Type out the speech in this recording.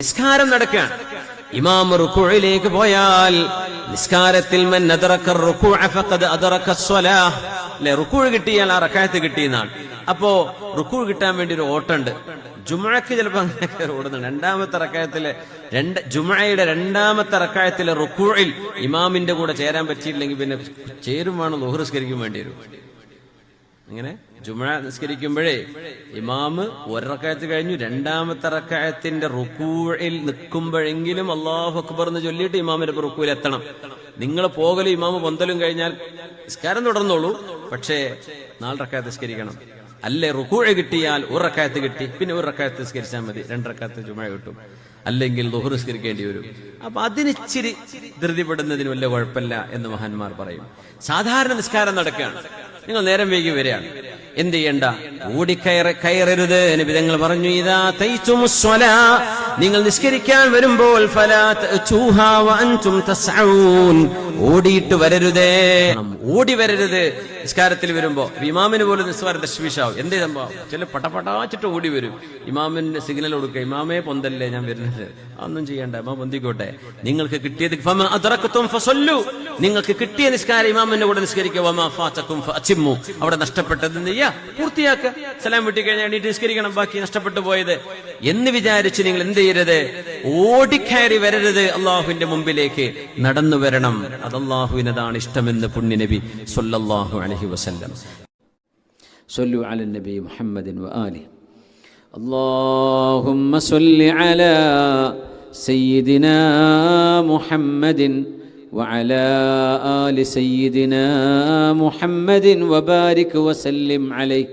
നിസ്കാരം നടക്കുകയാണ്. ഇമാം റുകൂഇലേക്ക് പോയാൽ നിസ്കാരത്തിൽ മൻ അദ്റക റുകൂഅ ഫഖദ് അദ്റക അസ്സലാഹ്, അല്ലേ? റുകൂഅ് കിട്ടിയാൽ ആ റക്അത്ത് കിട്ടിയെന്നാണ്. അപ്പോ റുകൂഅ് കിട്ടാൻ വേണ്ടി ഒരു ഓട്ടമുണ്ട്. ജുമുഅക്ക് ചിലപ്പോൾ അങ്ങനെ ഓടുന്നുണ്ട്. രണ്ടാമത്തെ റക്അത്തിലെ ജുമുഅയുടെ രണ്ടാമത്തെ റക്അത്തിലെ റുകൂഇൽ ഇമാമിന്റെ കൂടെ ചേരാൻ പറ്റിയില്ലെങ്കിൽ പിന്നെ ചേരുമാണ് ളുഹ്ർ നിസ്കരിക്കാൻ വേണ്ടി വരും. അങ്ങനെ ജുമുഅ നിസ്കരിക്കുമ്പോഴേ ഇമാമ് ഒരു റക്അത്ത് കഴിഞ്ഞു, രണ്ടാമത്തെ റക്അത്തിന്റെ റുകൂഇൽ നിൽക്കുമ്പോഴെങ്കിലും അല്ലാഹു അക്ബർ എന്ന് ചൊല്ലിയിട്ട് ഇമാമിന്റെ റുകൂഇൽ എത്തണം. നിങ്ങൾ പോകലും ഇമാമ് പൊന്തലും കഴിഞ്ഞാൽ നിസ്കാരം തുടർന്നോളൂ, പക്ഷേ 4 റക്അത്ത് നിസ്കരിക്കണം. അല്ലേ റുകൂഅ് കിട്ടിയാൽ ഒരു റക്അത്ത് കിട്ടി, പിന്നെ ഒരു റക്അത്ത് നിസ്കരിച്ചാൽ മതി, 2 റക്അത്ത് ജുമുഅ കിട്ടും. അല്ലെങ്കിൽ ളുഹ്ർ നിസ്കരിക്കേണ്ടി വരും. അപ്പൊ അതിനിച്ചിരി ധൃതിപ്പെടുന്നതിന് വല്ല കുഴപ്പമില്ല എന്ന് മഹാന്മാർ പറയും. സാധാരണ നിസ്കാരം നടക്കുകയാണ്, നിങ്ങൾ നേരം വൈകി വരികയാണ്, എന്ത് ചെയ്യണ്ട? ഓടിക്കയറരുത്. നബി തങ്ങൾ പറഞ്ഞു, ഇദാ തൈതുമുസ്സലാ, നിങ്ങൾ നിസ്കരിക്കാൻ വരുമ്പോൾ ഫലാ തഅതൂഹാ വഅൻതും തസ്ഊൻ, ഓടിയിട്ട് വരരുതേ, ഓടി വരരുത്. നിസ്കാരത്തിൽ വരുമ്പോ ഇമാമിന് പോലും നിസ്കാരം തശ്വീഷാവും. എന്തേ സംഭവം? ചില പടപടാച്ചിട്ട് ഓടി വരും. ഇമാമിന് സിഗ്നൽ കൊടുക്കുക, ഇമാമേ പൊന്തല്ലേ, ഞാൻ വരുന്നത്. അതൊന്നും ചെയ്യണ്ട, ഇമാം പൊന്തിക്കോട്ടെ. നിങ്ങൾക്ക് കിട്ടിയത് ഫമാ അദ്റക്തും ഫസല്ലു, നിങ്ങൾക്ക് കിട്ടിയ നിസ്കാരം ഇമാമിന്റെ കൂടെ നിസ്കരിക്കുക. വമാ ഫാതകും ഫഅതിമ്മു, അവിടെ നഷ്ടപ്പെട്ടത് എന്ത് ചെയ്യാ? പൂർത്തിയാക്കുക. സലാം വീട്ടി കഴിഞ്ഞാൽ എണീറ്റ് നിസ്കരിക്കണം, ബാക്കി നഷ്ടപ്പെട്ടു പോയത് എന്ന് വിചാരിച്ച് നിങ്ങൾ എന്ത് ചെയ്യരുത്? ഓടിക്കയറി വരരുത്. അള്ളാഹുവിന്റെ മുമ്പിലേക്ക് നടന്നു വരണം. അത് അള്ളാഹുവിനതാണ് ഇഷ്ടമെന്ന് പുണ്യനബി സ്വല്ലല്ലാഹു അലൈഹി വസല്ലം. സ്വല്ലു അല നബി മുഹമ്മദിൻ വആലിഹി. അല്ലാഹുമ്മ സ്വല്ലി അലാ സയ്യിദിനാ മുഹമ്മദിൻ വഅലാ ആലി സയ്യിദിനാ മുഹമ്മദിൻ വബാരിക് വസല്ലിം അലൈഹി.